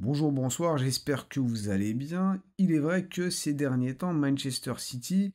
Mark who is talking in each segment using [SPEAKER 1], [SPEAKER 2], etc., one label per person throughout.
[SPEAKER 1] Bonjour, bonsoir, j'espère que vous allez bien. Il est vrai que ces derniers temps, Manchester City,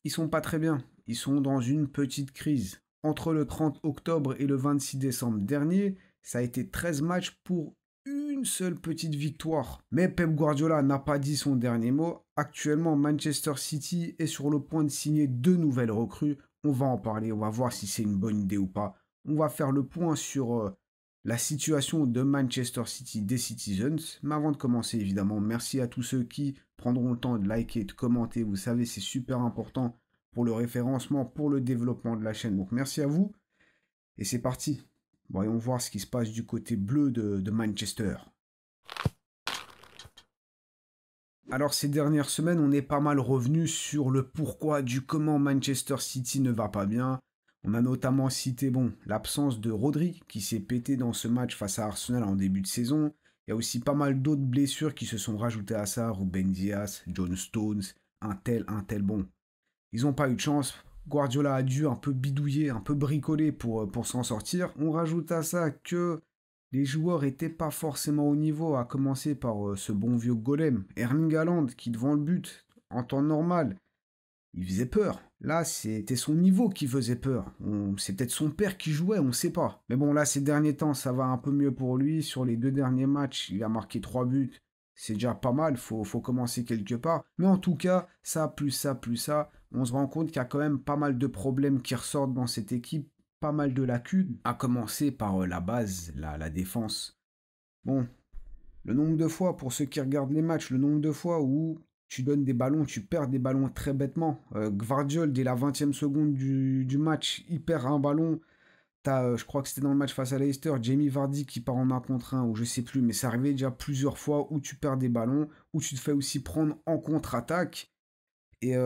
[SPEAKER 1] ils sont pas très bien. Ils sont dans une petite crise. Entre le 30 octobre et le 26 décembre dernier, ça a été 13 matchs pour une seule petite victoire. Mais Pep Guardiola n'a pas dit son dernier mot. Actuellement, Manchester City est sur le point de signer deux nouvelles recrues. On va en parler, on va voir si c'est une bonne idée ou pas. On va faire le point sur la situation de Manchester City des Citizens. Mais avant de commencer, évidemment, merci à tous ceux qui prendront le temps de liker, de commenter. Vous savez, c'est super important pour le référencement, pour le développement de la chaîne. Donc merci à vous. Et c'est parti. Voyons voir ce qui se passe du côté bleu de Manchester. Alors ces dernières semaines, on est pas mal revenu sur le pourquoi du comment Manchester City ne va pas bien. On a notamment cité l'absence de Rodri qui s'est pété dans ce match face à Arsenal en début de saison. Il y a aussi pas mal d'autres blessures qui se sont rajoutées à ça, Ruben Dias, John Stones, un tel. Bon, ils n'ont pas eu de chance. Guardiola a dû un peu bidouiller, un peu bricoler pour s'en sortir. On rajoute à ça que les joueurs n'étaient pas forcément au niveau, à commencer par ce bon vieux golem, Erling Haaland, qui devant le but, en temps normal, il faisait peur. Là, c'était son niveau qui faisait peur. C'est peut-être son père qui jouait, on ne sait pas. Mais bon, là, ces derniers temps, ça va un peu mieux pour lui. Sur les deux derniers matchs, il a marqué 3 buts. C'est déjà pas mal, faut commencer quelque part. Mais en tout cas, ça, plus ça, plus ça, on se rend compte qu'il y a quand même pas mal de problèmes qui ressortent dans cette équipe, pas mal de lacunes, à commencer par la base, la défense. Bon, le nombre de fois, pour ceux qui regardent les matchs, le nombre de fois où tu donnes des ballons, tu perds des ballons très bêtement. Gvardiol, dès la 20e seconde du match, il perd un ballon. T'as, je crois que c'était dans le match face à Leicester, Jamie Vardy qui part en 1 contre 1, ou je sais plus, mais ça arrivait déjà plusieurs fois où tu perds des ballons, où tu te fais aussi prendre en contre-attaque. Et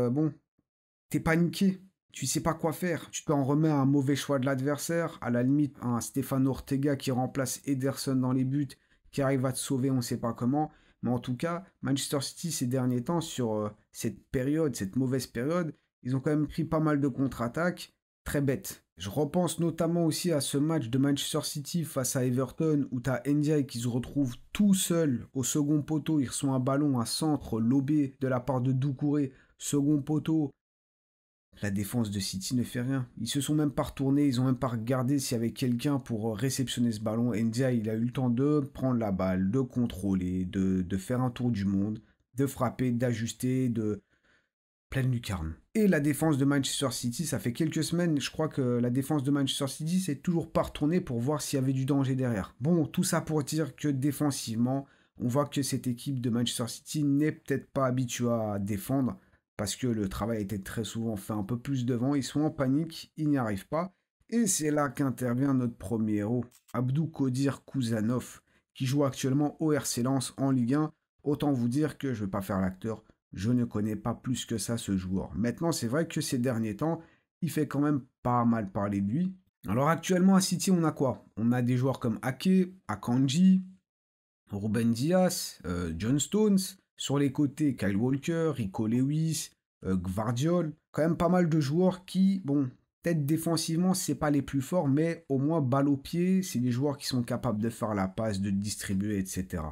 [SPEAKER 1] t'es paniqué. Tu sais pas quoi faire. Tu t'en remets à un mauvais choix de l'adversaire, à la limite un Stéphane Ortega qui remplace Ederson dans les buts, qui arrive à te sauver, on ne sait pas comment. Mais en tout cas, Manchester City ces derniers temps, sur cette période, cette mauvaise période, ils ont quand même pris pas mal de contre-attaques, très bêtes. Je repense notamment aussi à ce match de Manchester City face à Everton où tu as Ndiaye qui se retrouve tout seul au second poteau. Il reçoit un ballon, un centre lobé de la part de Doucouré, second poteau. La défense de City ne fait rien. Ils se sont même pas retournés, ils ont même pas regardé s'il y avait quelqu'un pour réceptionner ce ballon. Ndiaye, il a eu le temps de prendre la balle, de contrôler, de faire un tour du monde, de frapper, d'ajuster, de pleine lucarne. Et la défense de Manchester City, ça fait quelques semaines, je crois que la défense de Manchester City s'est toujours pas retournée pour voir s'il y avait du danger derrière. Bon, tout ça pour dire que défensivement, on voit que cette équipe de Manchester City n'est peut-être pas habituée à défendre parce que le travail était très souvent fait un peu plus devant. Ils sont en panique, ils n'y arrivent pas. Et c'est là qu'intervient notre premier héros, Abdou Kodir Kouzanov, qui joue actuellement au RC Lens en Ligue 1. Autant vous dire que je ne vais pas faire l'acteur, je ne connais pas plus que ça ce joueur. Maintenant, c'est vrai que ces derniers temps, il fait quand même pas mal parler de lui. Alors actuellement à City, on a quoi? On a des joueurs comme Ake, Akanji, Ruben Dias, John Stones. Sur les côtés, Kyle Walker, Rico Lewis, Gvardiol. Quand même pas mal de joueurs qui, bon, peut-être défensivement, c'est pas les plus forts, mais au moins balle au pied, c'est des joueurs qui sont capables de faire la passe, de distribuer, etc.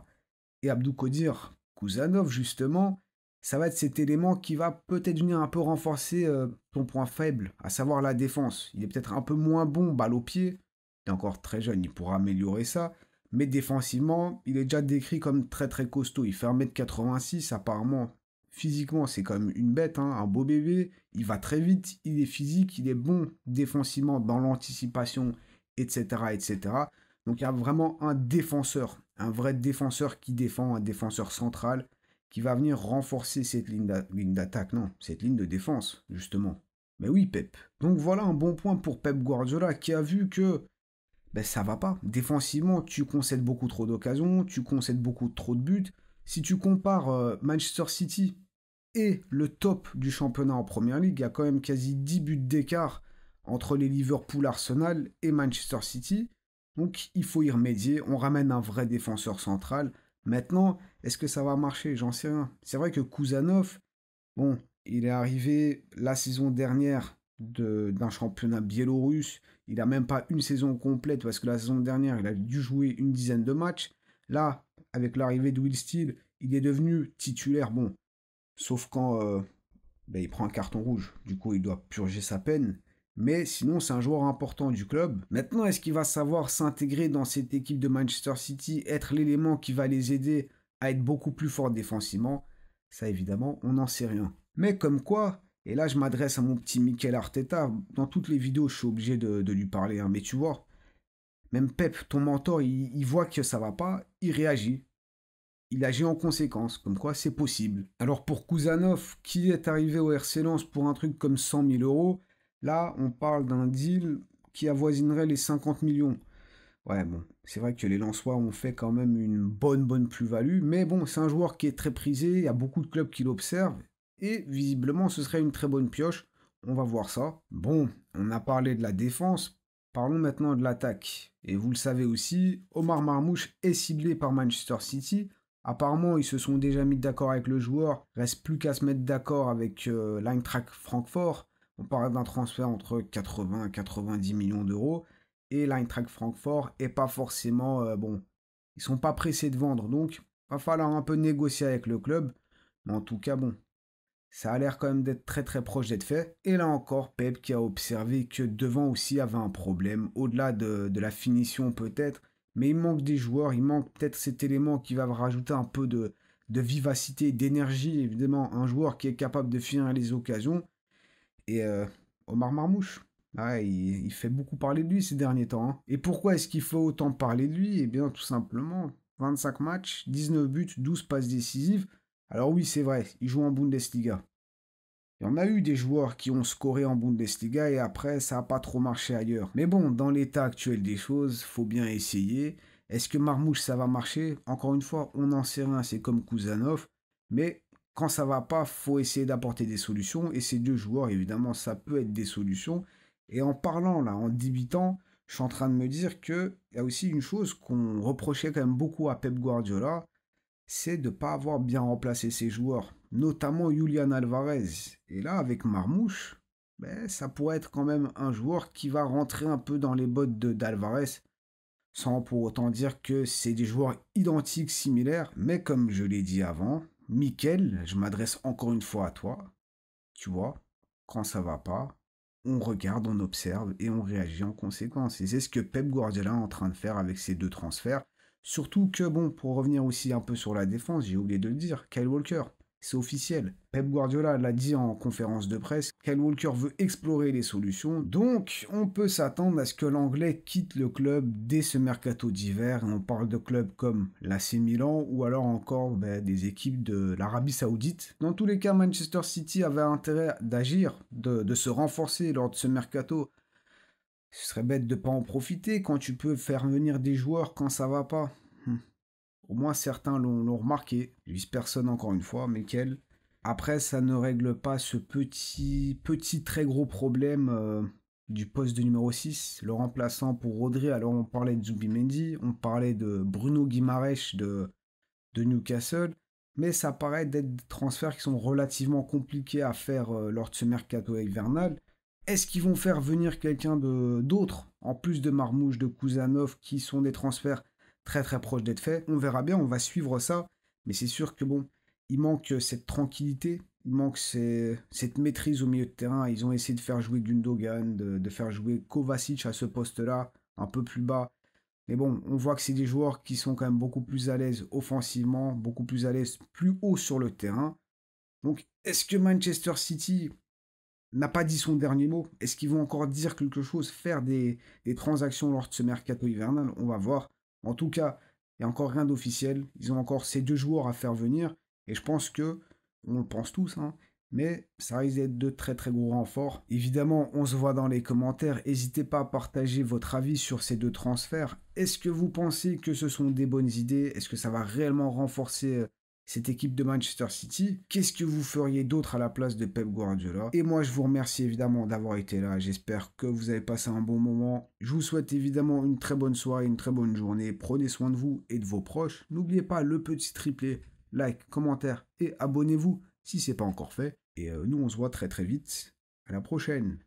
[SPEAKER 1] Et Abdou Kodir Kouzanov, justement, ça va être cet élément qui va peut-être venir un peu renforcer ton point faible, à savoir la défense. Il est peut-être un peu moins bon balle au pied, il est encore très jeune, il pourra améliorer ça, mais défensivement, il est déjà décrit comme très très costaud. Il fait 1m86, apparemment, physiquement, c'est quand même une bête, hein, un beau bébé. Il va très vite, il est physique, il est bon défensivement dans l'anticipation, etc., etc. Donc il y a vraiment un défenseur, un vrai défenseur qui défend, un défenseur central qui va venir renforcer cette ligne d'attaque, non, cette ligne de défense, justement. Mais oui, Pep. Donc voilà un bon point pour Pep Guardiola qui a vu que ça va pas. Défensivement, tu concèdes beaucoup trop d'occasions, tu concèdes beaucoup trop de buts. Si tu compares Manchester City et le top du championnat en Première Ligue, il y a quand même quasi 10 buts d'écart entre les Liverpool, Arsenal et Manchester City. Donc il faut y remédier, on ramène un vrai défenseur central. Maintenant, est-ce que ça va marcher? J'en sais rien. C'est vrai que Kouzanov, bon, il est arrivé la saison dernière d'un championnat biélorusse. Il n'a même pas une saison complète parce que la saison dernière, il a dû jouer une dizaine de matchs. Là, avec l'arrivée de Will Steele, il est devenu titulaire, bon, sauf quand il prend un carton rouge. Du coup, il doit purger sa peine. Mais sinon, c'est un joueur important du club. Maintenant, est-ce qu'il va savoir s'intégrer dans cette équipe de Manchester City, être l'élément qui va les aider à être beaucoup plus forts défensivement? Ça, évidemment, on n'en sait rien. Mais comme quoi, et là, je m'adresse à mon petit Mikel Arteta, dans toutes les vidéos, je suis obligé de lui parler, hein, mais tu vois, même Pep, ton mentor, il voit que ça va pas, il réagit. Il agit en conséquence, comme quoi c'est possible. Alors pour Kouzanov, qui est arrivé au RC Lens pour un truc comme 100 000 euros, là on parle d'un deal qui avoisinerait les 50 millions. Ouais bon, c'est vrai que les Lensois ont fait quand même une bonne plus-value, mais bon, c'est un joueur qui est très prisé, il y a beaucoup de clubs qui l'observent, et visiblement ce serait une très bonne pioche, on va voir ça. Bon, on a parlé de la défense, parlons maintenant de l'attaque. Et vous le savez aussi, Omar Marmoush est ciblé par Manchester City. Apparemment, ils se sont déjà mis d'accord avec le joueur. Reste plus qu'à se mettre d'accord avec l'Eintracht Francfort. On parle d'un transfert entre 80 et 90 millions d'euros. Et l'Eintracht Francfort est pas forcément... bon, ils sont pas pressés de vendre. Donc, va falloir un peu négocier avec le club. Mais en tout cas, bon, ça a l'air quand même d'être très proche d'être fait. Et là encore, Pep qui a observé que devant aussi avait un problème. Au-delà de la finition peut-être. Mais il manque des joueurs, il manque peut-être cet élément qui va rajouter un peu de vivacité, d'énergie, évidemment, un joueur qui est capable de finir les occasions. Et Omar Marmouche, ouais, il fait beaucoup parler de lui ces derniers temps, hein. Et pourquoi est-ce qu'il faut autant parler de lui? Eh bien, tout simplement, 25 matchs, 19 buts, 12 passes décisives. Alors oui, c'est vrai, il joue en Bundesliga. Il y en a eu des joueurs qui ont scoré en Bundesliga et après, ça n'a pas trop marché ailleurs. Mais bon, dans l'état actuel des choses, faut bien essayer. Est-ce que Marmouche, ça va marcher? Encore une fois, on n'en sait rien, c'est comme Kouzanov. Mais quand ça va pas, faut essayer d'apporter des solutions. Et ces deux joueurs, évidemment, ça peut être des solutions. Et en parlant, là, en débitant, je suis en train de me dire qu'il y a aussi une chose qu'on reprochait quand même beaucoup à Pep Guardiola, c'est de ne pas avoir bien remplacé ses joueurs, notamment Julian Alvarez. Et là, avec Marmouche, ben, ça pourrait être quand même un joueur qui va rentrer un peu dans les bottes d'Alvarez, sans pour autant dire que c'est des joueurs identiques, similaires, mais comme je l'ai dit avant, Mikel, je m'adresse encore une fois à toi, tu vois, quand ça va pas, on regarde, on observe et on réagit en conséquence. Et c'est ce que Pep Guardiola est en train de faire avec ces deux transferts. Surtout que, bon, pour revenir aussi un peu sur la défense, j'ai oublié de le dire, Kyle Walker, c'est officiel. Pep Guardiola l'a dit en conférence de presse, Kyle Walker veut explorer les solutions, donc on peut s'attendre à ce que l'Anglais quitte le club dès ce mercato d'hiver. On parle de clubs comme l'AC Milan ou alors encore des équipes de l'Arabie Saoudite. Dans tous les cas, Manchester City avait intérêt d'agir, de se renforcer lors de ce mercato. Ce serait bête de ne pas en profiter quand tu peux faire venir des joueurs quand ça va pas. Au moins certains l'ont remarqué. Je vise personne encore une fois, mais quel. Après, ça ne règle pas ce petit très gros problème du poste de numéro 6, le remplaçant pour Rodri. Alors on parlait de Zubimendi, on parlait de Bruno Guimaraes de Newcastle, mais ça paraît d'être des transferts qui sont relativement compliqués à faire lors de ce mercato hivernal. Est-ce qu'ils vont faire venir quelqu'un d'autre, en plus de Marmouche, de Kouzanov, qui sont des transferts très proches d'être faits? On verra bien, on va suivre ça, mais c'est sûr que bon, il manque cette tranquillité, il manque cette maîtrise au milieu de terrain. Ils ont essayé de faire jouer Gundogan, de faire jouer Kovacic à ce poste-là, un peu plus bas. Mais bon, on voit que c'est des joueurs qui sont quand même beaucoup plus à l'aise offensivement, beaucoup plus à l'aise plus haut sur le terrain. Donc, est-ce que Manchester City n'a pas dit son dernier mot? Est-ce qu'ils vont encore dire quelque chose, faire des transactions lors de ce mercato hivernal? On va voir. En tout cas, il n'y a encore rien d'officiel. Ils ont encore ces deux joueurs à faire venir. Et je pense que, on le pense tous, hein, mais ça risque d'être de très gros renforts. Évidemment, on se voit dans les commentaires. N'hésitez pas à partager votre avis sur ces deux transferts. Est-ce que vous pensez que ce sont des bonnes idées? Est-ce que ça va réellement renforcer cette équipe de Manchester City? Qu'est-ce que vous feriez d'autre à la place de Pep Guardiola? Et moi, je vous remercie évidemment d'avoir été là. J'espère que vous avez passé un bon moment. Je vous souhaite évidemment une très bonne soirée, une très bonne journée. Prenez soin de vous et de vos proches. N'oubliez pas le petit triplé, like, commentaire et abonnez-vous si ce n'est pas encore fait. Et nous, on se voit très vite. À la prochaine.